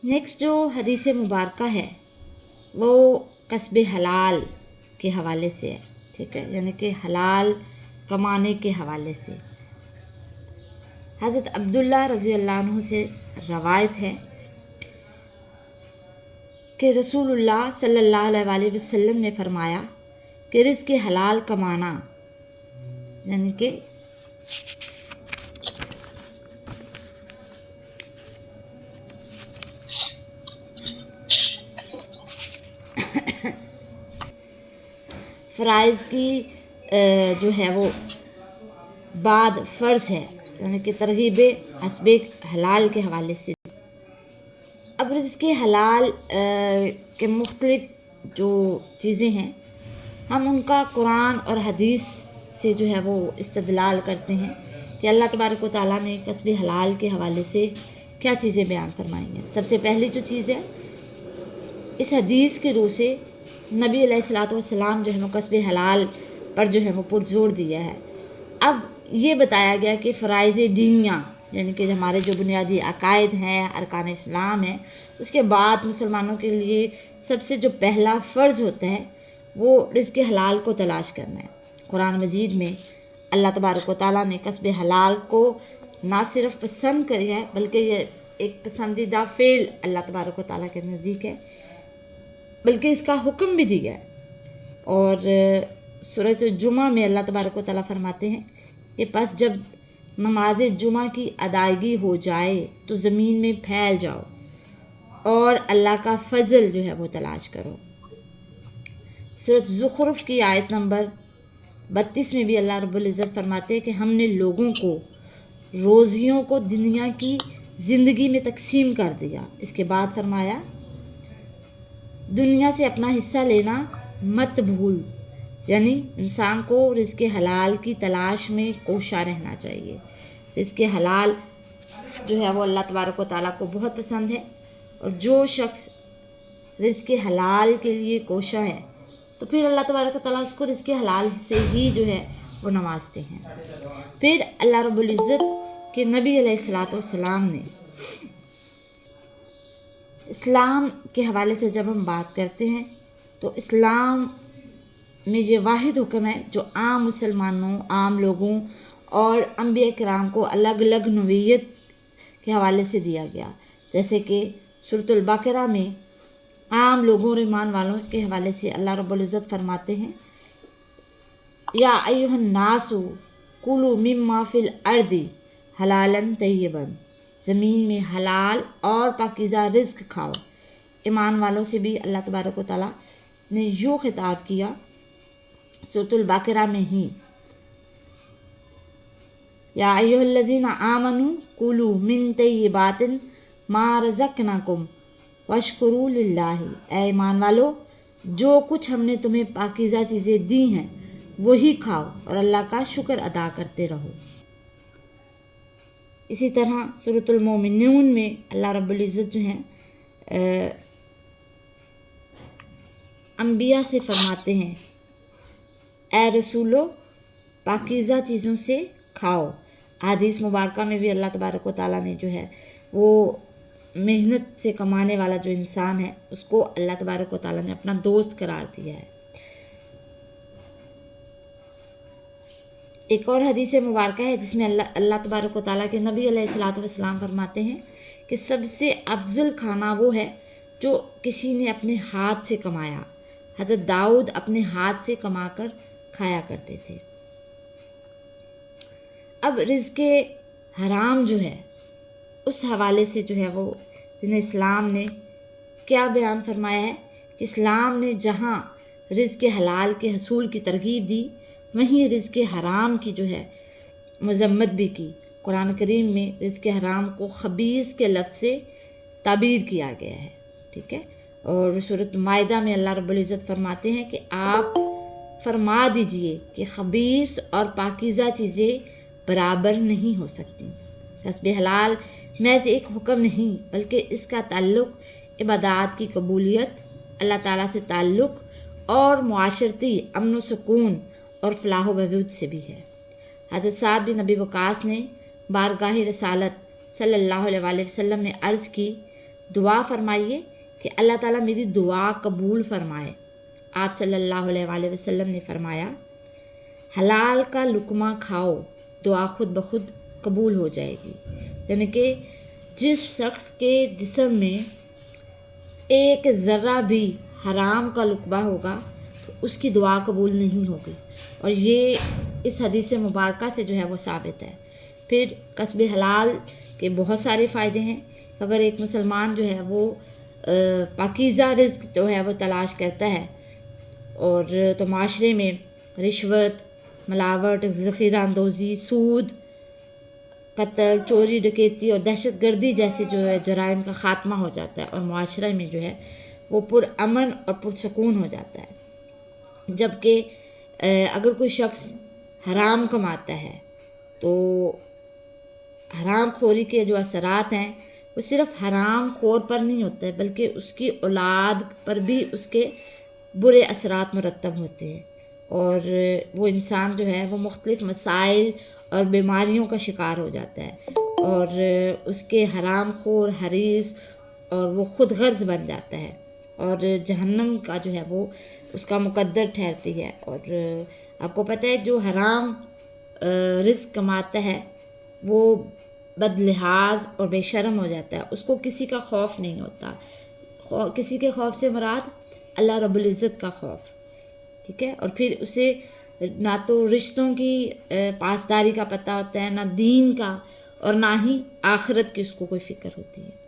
Next جو حدیث مبارکہ ہے وہ کسب حلال کے حوالے سے ہے، ٹھیک ہے، یعنی کہ حلال کمانے کے حوالے سے۔ حضرت عبداللہ رضی اللہ عنہ سے روایت ہے کہ رسول اللہ صلی اللہ علیہ وآلہ وسلم نے فرمایا کہ رزق حلال کمانا یعنی کہ فرائض کی جو ہے وہ بعد فرض ہے، یعنی کہ ترغیب حسب حلال کے حوالے سے۔ اب رزق حلال کے مختلف جو چیزیں ہیں ہم ان کا قرآن اور حدیث سے جو ہے وہ استدلال کرتے ہیں کہ اللہ تبارک و تعالیٰ نے کسب حلال کے حوالے سے کیا چیزیں بیان فرمائی ہیں۔ سب سے پہلی جو چیز ہے، اس حدیث کے روح سے نبی علیہ الصلاۃ والسلام جو ہے وہ کسب حلال پر جو ہے وہ پرزور دیا ہے۔ اب یہ بتایا گیا کہ فرائض دینیہ یعنی کہ ہمارے جو بنیادی عقائد ہیں، ارکان اسلام ہیں، اس کے بعد مسلمانوں کے لیے سب سے جو پہلا فرض ہوتا ہے وہ رزق حلال کو تلاش کرنا ہے۔ قرآن مجید میں اللہ تبارک و تعالیٰ نے کسب حلال کو نہ صرف پسند کیا ہے بلکہ یہ ایک پسندیدہ فعل اللہ تبارک و تعالیٰ کے نزدیک ہے، بلکہ اس کا حکم بھی دیا ہے۔ اور سورۃ الجمعہ میں اللہ تبارک و تعالیٰ فرماتے ہیں کہ پس جب نماز جمعہ کی ادائیگی ہو جائے تو زمین میں پھیل جاؤ اور اللہ کا فضل جو ہے وہ تلاش کرو۔ سورۃ زخرف کی آیت نمبر 32 میں بھی اللہ رب العزت فرماتے ہیں کہ ہم نے لوگوں کو روزیوں کو دنیا کی زندگی میں تقسیم کر دیا۔ اس کے بعد فرمایا دنیا سے اپنا حصہ لینا مت بھول، یعنی انسان کو رزق حلال کی تلاش میں کوشاں رہنا چاہیے۔ رزق حلال جو ہے وہ اللہ تبارک و تعالیٰ کو بہت پسند ہے، اور جو شخص رزق حلال کے لیے کوشاں ہے تو پھر اللہ تبارک و تعالیٰ اس کو رزق حلال سے ہی جو ہے وہ نوازتے ہیں۔ پھر اللہ رب العزت کے نبی علیہ الصلاۃ والسلام نے اسلام کے حوالے سے جب ہم بات کرتے ہیں تو اسلام میں یہ واحد حکم ہے جو عام مسلمانوں، عام لوگوں اور انبیاء کرام کو الگ الگ نوعیت کے حوالے سے دیا گیا، جیسے کہ سورۃ البقرہ میں عام لوگوں اور ایمان والوں کے حوالے سے اللہ رب العزت فرماتے ہیں یا ایھا الناس کلوا مما فی الارض حلالا طیبا، زمین میں حلال اور پاکیزہ رزق کھاؤ۔ ایمان والوں سے بھی اللہ تبارک و تعالیٰ نے یوں خطاب کیا سورۃ البقرہ میں ہی، یا ایھا الذین آمنوا کلوا من طیبات ما رزقناکم واشکروا للہ، اے ایمان والو جو کچھ ہم نے تمہیں پاکیزہ چیزیں دی ہیں وہی کھاؤ اور اللہ کا شکر ادا کرتے رہو۔ اسی طرح سورۃ المومنون میں اللہ رب العزت جو ہیں انبیاء سے فرماتے ہیں اے رسولو پاکیزہ چیزوں سے کھاؤ۔ حدیث مبارکہ میں بھی اللہ تبارک و تعالیٰ نے جو ہے وہ محنت سے کمانے والا جو انسان ہے اس کو اللہ تبارک و تعالیٰ نے اپنا دوست قرار دیا ہے۔ ایک اور حدیث مبارکہ ہے جس میں اللہ تبارک و تعالیٰ کے نبی علیہ الصلاۃ والسلام فرماتے ہیں کہ سب سے افضل کھانا وہ ہے جو کسی نے اپنے ہاتھ سے کمایا۔ حضرت داؤد اپنے ہاتھ سے کما کر کھایا کرتے تھے۔ اب رزق حرام جو ہے اس حوالے سے جو ہے وہ دین اسلام نے کیا بیان فرمایا ہے کہ اسلام نے جہاں رزق حلال کے حصول کی ترغیب دی وہیں رزق حرام کی جو ہے مذمت بھی کی۔ قرآن کریم میں رزق حرام کو خبیث کے لفظ سے تعبیر کیا گیا ہے، ٹھیک ہے۔ اور سورۃ مائدہ میں اللہ رب العزت فرماتے ہیں کہ آپ فرما دیجئے کہ خبیث اور پاکیزہ چیزیں برابر نہیں ہو سکتی۔ کسب حلال محض ایک حکم نہیں بلکہ اس کا تعلق عبادات کی قبولیت، اللہ تعالیٰ سے تعلق اور معاشرتی امن و سکون اور فلاح و بہبود سے بھی ہے۔ حضرت سعد بن ابی وقاص نے بارگاہ رسالت صلی اللہ علیہ وآلہ وسلم نے عرض کی دعا فرمائیے کہ اللہ تعالیٰ میری دعا قبول فرمائے۔ آپ صلی اللہ علیہ وآلہ وسلم نے فرمایا حلال کا لقمہ کھاؤ، دعا خود بخود قبول ہو جائے گی۔ یعنی کہ جس شخص کے جسم میں ایک ذرہ بھی حرام کا لقمہ ہوگا تو اس کی دعا قبول نہیں ہوگی، اور یہ اس حدیث مبارکہ سے جو ہے وہ ثابت ہے۔ پھر کسب حلال کے بہت سارے فائدے ہیں۔ اگر ایک مسلمان جو ہے وہ پاکیزہ رزق جو ہے وہ تلاش کرتا ہے اور تو معاشرے میں رشوت، ملاوٹ، ذخیرہ اندوزی، سود، قتل، چوری، ڈکیتی اور دہشت گردی جیسے جو ہے جرائم کا خاتمہ ہو جاتا ہے، اور معاشرے میں جو ہے وہ پرامن اور پرسکون ہو جاتا ہے۔ جبکہ اگر کوئی شخص حرام کماتا ہے تو حرام خوری کے جو اثرات ہیں وہ صرف حرام خور پر نہیں ہوتا ہے، بلکہ اس کی اولاد پر بھی اس کے برے اثرات مرتب ہوتے ہیں، اور وہ انسان جو ہے وہ مختلف مسائل اور بیماریوں کا شکار ہو جاتا ہے، اور اس کے حرام خور، حریص، اور وہ خود غرض بن جاتا ہے، اور جہنم کا جو ہے وہ اس کا مقدر ٹھہرتی ہے۔ اور آپ کو پتہ ہے جو حرام رزق کماتا ہے وہ بد لحاظ اور بے شرم ہو جاتا ہے، اس کو کسی کا خوف نہیں ہوتا۔ کسی کے خوف سے مراد اللہ رب العزت کا خوف، ٹھیک ہے؟ اور پھر اسے نہ تو رشتوں کی پاسداری کا پتہ ہوتا ہے، نہ دین کا، اور نہ ہی آخرت کی اس کو کوئی فکر ہوتی ہے۔